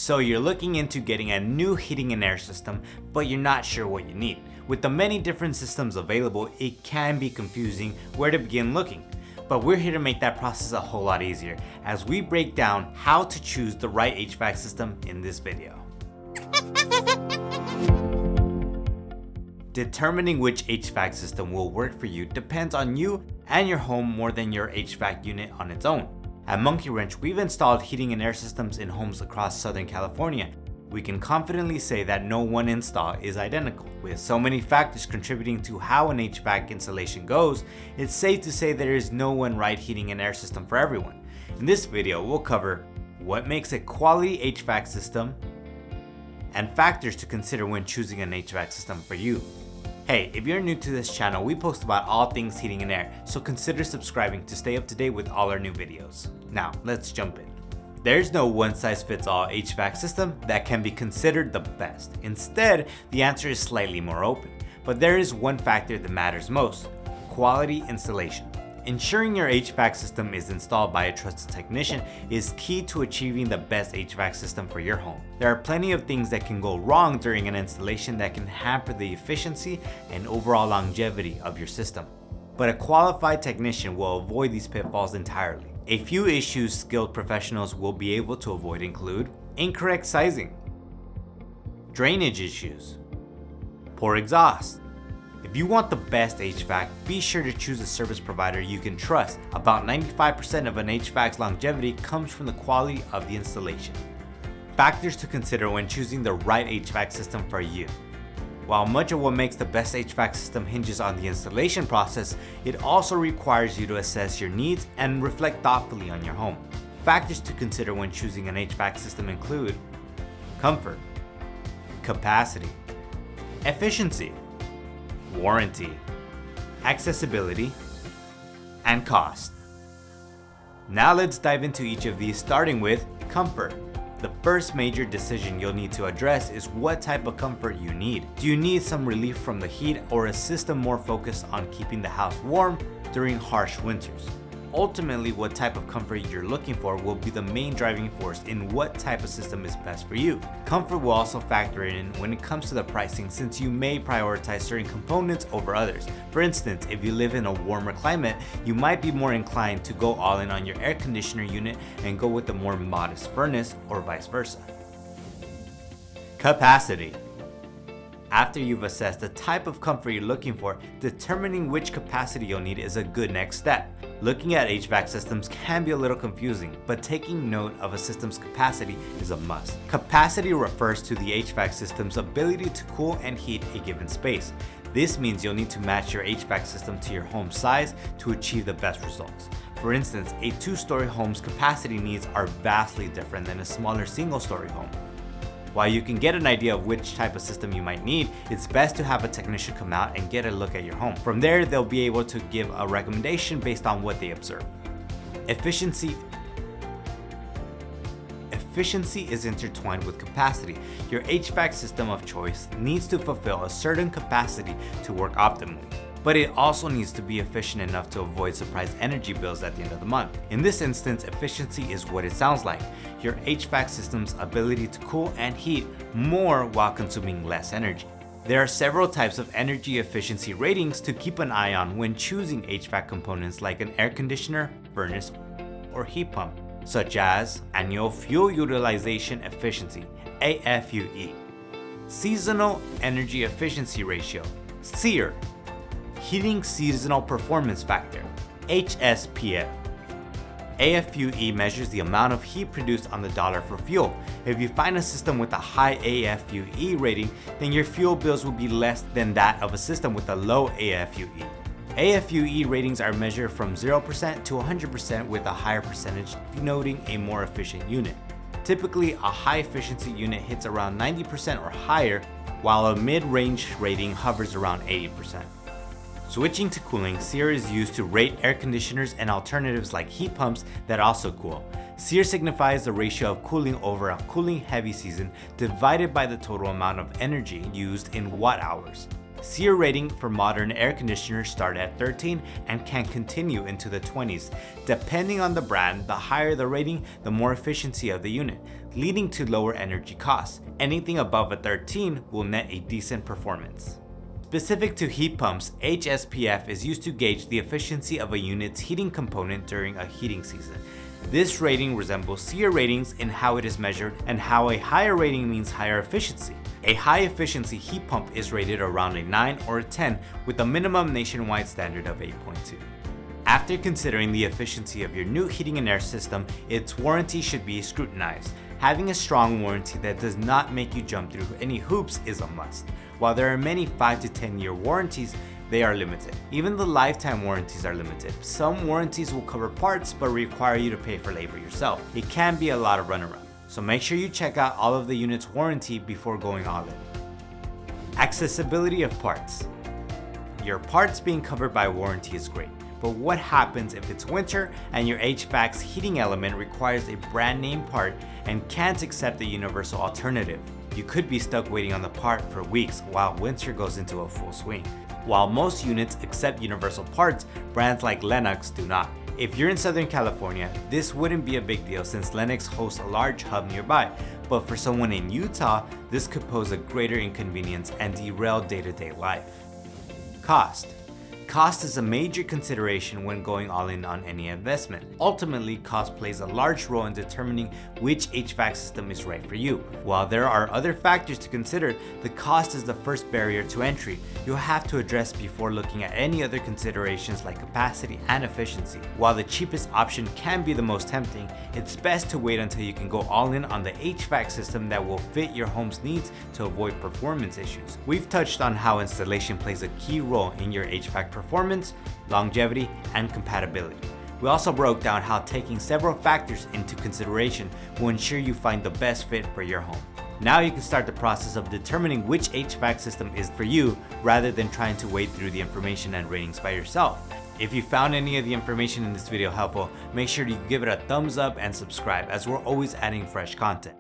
So you're looking into getting a new heating and air system, but you're not sure what you need. With the many different systems available, it can be confusing where to begin looking. But we're here to make that process a whole lot easier as we break down how to choose the right HVAC system in this video. Determining which HVAC system will work for you depends on you and your home more than your HVAC unit on its own. At Monkey Wrench, we've installed heating and air systems in homes across Southern California. We can confidently say that no one install is identical. With so many factors contributing to how an HVAC installation goes, it's safe to say there is no one right heating and air system for everyone. In this video, we'll cover what makes a quality HVAC system and factors to consider when choosing an HVAC system for you. Hey, if you're new to this channel, we post about all things heating and air, so consider subscribing to stay up to date with all our new videos. Now, let's jump in. There's no one-size-fits-all HVAC system that can be considered the best. Instead, the answer is slightly more open. But there is one factor that matters most: quality installation. Ensuring your HVAC system is installed by a trusted technician is key to achieving the best HVAC system for your home. There are plenty of things that can go wrong during an installation that can hamper the efficiency and overall longevity of your system. But a qualified technician will avoid these pitfalls entirely. A few issues skilled professionals will be able to avoid include incorrect sizing, drainage issues, poor exhaust. If you want the best HVAC, be sure to choose a service provider you can trust. About 95% of an HVAC's longevity comes from the quality of the installation. Factors to consider when choosing the right HVAC system for you. While much of what makes the best HVAC system hinges on the installation process, it also requires you to assess your needs and reflect thoughtfully on your home. Factors to consider when choosing an HVAC system include comfort, capacity, efficiency, warranty, accessibility, and cost. Now let's dive into each of these, starting with comfort. The first major decision you'll need to address is what type of comfort you need. Do you need some relief from the heat or a system more focused on keeping the house warm during harsh winters? Ultimately, what type of comfort you're looking for will be the main driving force in what type of system is best for you. Comfort will also factor in when it comes to the pricing, since you may prioritize certain components over others. For instance, if you live in a warmer climate, you might be more inclined to go all in on your air conditioner unit and go with a more modest furnace, or vice versa. Capacity. After you've assessed the type of comfort you're looking for, determining which capacity you'll need is a good next step. Looking at HVAC systems can be a little confusing, but taking note of a system's capacity is a must. Capacity refers to the HVAC system's ability to cool and heat a given space. This means you'll need to match your HVAC system to your home size to achieve the best results. For instance, a two-story home's capacity needs are vastly different than a smaller single-story home. While you can get an idea of which type of system you might need, it's best to have a technician come out and get a look at your home. From there, they'll be able to give a recommendation based on what they observe. Efficiency is intertwined with capacity. Your HVAC system of choice needs to fulfill a certain capacity to work optimally, but it also needs to be efficient enough to avoid surprise energy bills at the end of the month. In this instance, efficiency is what it sounds like: your HVAC system's ability to cool and heat more while consuming less energy. There are several types of energy efficiency ratings to keep an eye on when choosing HVAC components like an air conditioner, furnace, or heat pump, such as Annual Fuel Utilization Efficiency, AFUE, Seasonal Energy Efficiency Ratio, SEER, Heating Seasonal Performance Factor, HSPF. AFUE measures the amount of heat produced on the dollar for fuel. If you find a system with a high AFUE rating, then your fuel bills will be less than that of a system with a low AFUE. AFUE ratings are measured from 0% to 100%, with a higher percentage denoting a more efficient unit. Typically, a high efficiency unit hits around 90% or higher, while a mid-range rating hovers around 80%. Switching to cooling, SEER is used to rate air conditioners and alternatives like heat pumps that also cool. SEER signifies the ratio of cooling over a cooling heavy season divided by the total amount of energy used in watt hours. SEER rating for modern air conditioners start at 13 and can continue into the 20s. Depending on the brand, the higher the rating, the more efficiency of the unit, leading to lower energy costs. Anything above a 13 will net a decent performance. Specific to heat pumps, HSPF is used to gauge the efficiency of a unit's heating component during a heating season. This rating resembles SEER ratings in how it is measured and how a higher rating means higher efficiency. A high efficiency heat pump is rated around a 9 or a 10 with a minimum nationwide standard of 8.2. After considering the efficiency of your new heating and air system, its warranty should be scrutinized. Having a strong warranty that does not make you jump through any hoops is a must. While there are many 5 to 10 year warranties, they are limited. Even the lifetime warranties are limited. Some warranties will cover parts but require you to pay for labor yourself. It can be a lot of runaround, so make sure you check out all of the unit's warranty before going all in. Accessibility of parts. Your parts being covered by warranty is great, but what happens if it's winter and your HVAC's heating element requires a brand name part and can't accept the universal alternative? You could be stuck waiting on the part for weeks while winter goes into a full swing. While most units accept universal parts, brands like Lennox do not. If you're in Southern California, this wouldn't be a big deal since Lennox hosts a large hub nearby, but for someone in Utah, this could pose a greater inconvenience and derail day-to-day life. Cost. Cost is a major consideration when going all in on any investment. Ultimately, cost plays a large role in determining which HVAC system is right for you. While there are other factors to consider, the cost is the first barrier to entry you'll have to address before looking at any other considerations like capacity and efficiency. While the cheapest option can be the most tempting, it's best to wait until you can go all in on the HVAC system that will fit your home's needs to avoid performance issues. We've touched on how installation plays a key role in your HVAC performance, longevity, and compatibility. We also broke down how taking several factors into consideration will ensure you find the best fit for your home. Now you can start the process of determining which HVAC system is for you rather than trying to wade through the information and ratings by yourself. If you found any of the information in this video helpful, make sure you give it a thumbs up and subscribe as we're always adding fresh content.